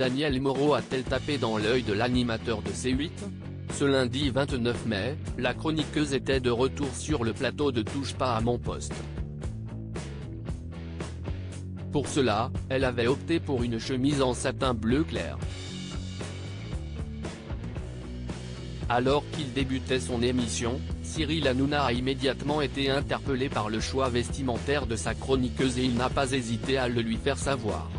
Danielle Moreau a-t-elle tapé dans l'œil de l'animateur de C8 ? Ce lundi 29 mai, la chroniqueuse était de retour sur le plateau de Touche pas à mon poste. Pour cela, elle avait opté pour une chemise en satin bleu clair. Alors qu'il débutait son émission, Cyril Hanouna a immédiatement été interpellé par le choix vestimentaire de sa chroniqueuse et il n'a pas hésité à le lui faire savoir.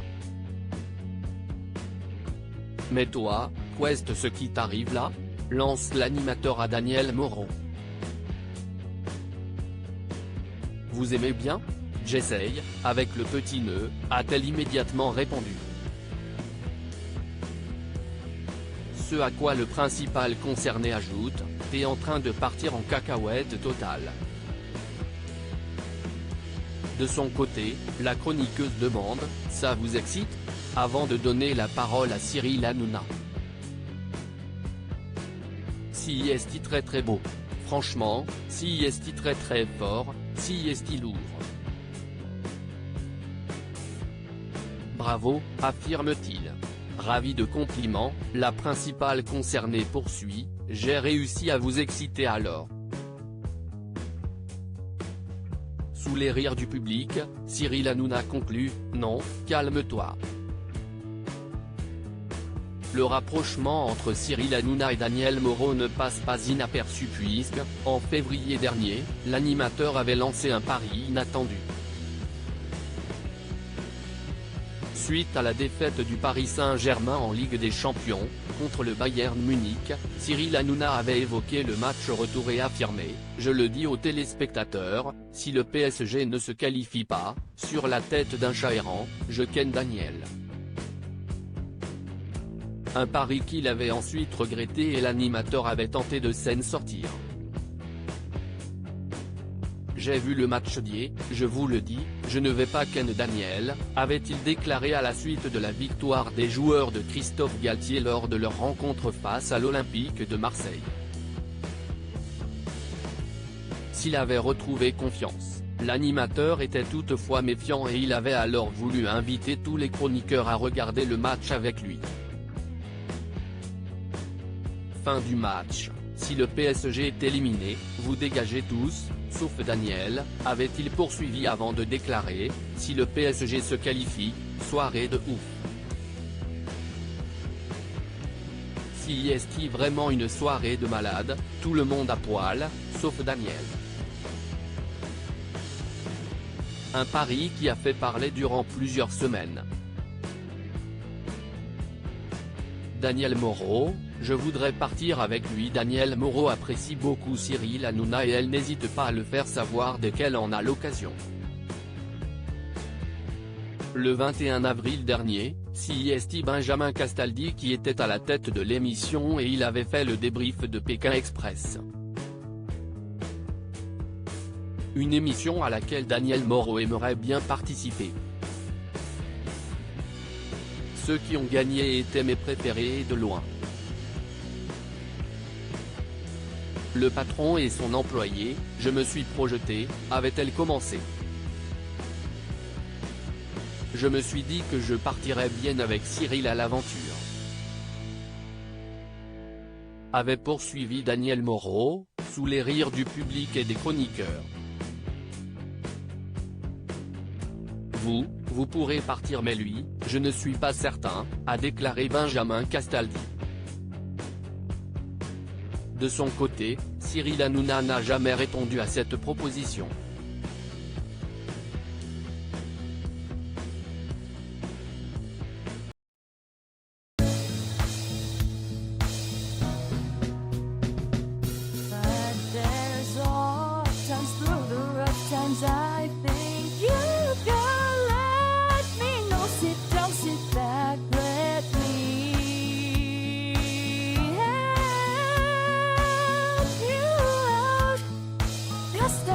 Mais toi, qu'est ce qui t'arrive là ? Lance l'animateur à Danielle Moreau. Vous aimez bien ? J'essaye, avec le petit nœud, a-t-elle immédiatement répondu. Ce à quoi le principal concerné ajoute, t'es en train de partir en cacahuète totale. De son côté, la chroniqueuse demande, ça vous excite ? Avant de donner la parole à Cyril Hanouna. Si est-il très très beau. Franchement, si est-il très très fort, si est-il lourd. Bravo, affirme-t-il. Ravi de compliments, la principale concernée poursuit, j'ai réussi à vous exciter alors. Sous les rires du public, Cyril Hanouna conclut, non, calme-toi. Le rapprochement entre Cyril Hanouna et Danielle Moreau ne passe pas inaperçu puisque, en février dernier, l'animateur avait lancé un pari inattendu. Suite à la défaite du Paris Saint-Germain en Ligue des Champions, contre le Bayern Munich, Cyril Hanouna avait évoqué le match retour et affirmé, je le dis aux téléspectateurs, si le PSG ne se qualifie pas, sur la tête d'un chat errant, je ken Daniel. Un pari qu'il avait ensuite regretté et l'animateur avait tenté de s'en sortir. J'ai vu le match d'hier, je vous le dis, je ne vais pas ken Daniel, avait-il déclaré à la suite de la victoire des joueurs de Christophe Galtier lors de leur rencontre face à l'Olympique de Marseille. S'il avait retrouvé confiance, l'animateur était toutefois méfiant et il avait alors voulu inviter tous les chroniqueurs à regarder le match avec lui. Fin du match, si le PSG est éliminé, vous dégagez tous, sauf Daniel, avait-il poursuivi avant de déclarer, si le PSG se qualifie, soirée de ouf. Si est-il vraiment une soirée de malade, tout le monde à poil, sauf Daniel. Un pari qui a fait parler durant plusieurs semaines. Danielle Moreau, je voudrais partir avec lui. Danielle Moreau apprécie beaucoup Cyril Hanouna et elle n'hésite pas à le faire savoir dès qu'elle en a l'occasion. Le 21 avril dernier, c'est Benjamin Castaldi qui était à la tête de l'émission et il avait fait le débrief de Pékin Express. Une émission à laquelle Danielle Moreau aimerait bien participer. Ceux qui ont gagné étaient mes préférés de loin. Le patron et son employé, je me suis projeté, avait-elle commencé. Je me suis dit que je partirais bien avec Cyril à l'aventure. Avait poursuivi Danielle Moreau, sous les rires du public et des chroniqueurs. Vous pourrez partir mais lui, je ne suis pas certain, a déclaré Benjamin Castaldi. De son côté, Cyril Hanouna n'a jamais répondu à cette proposition. Just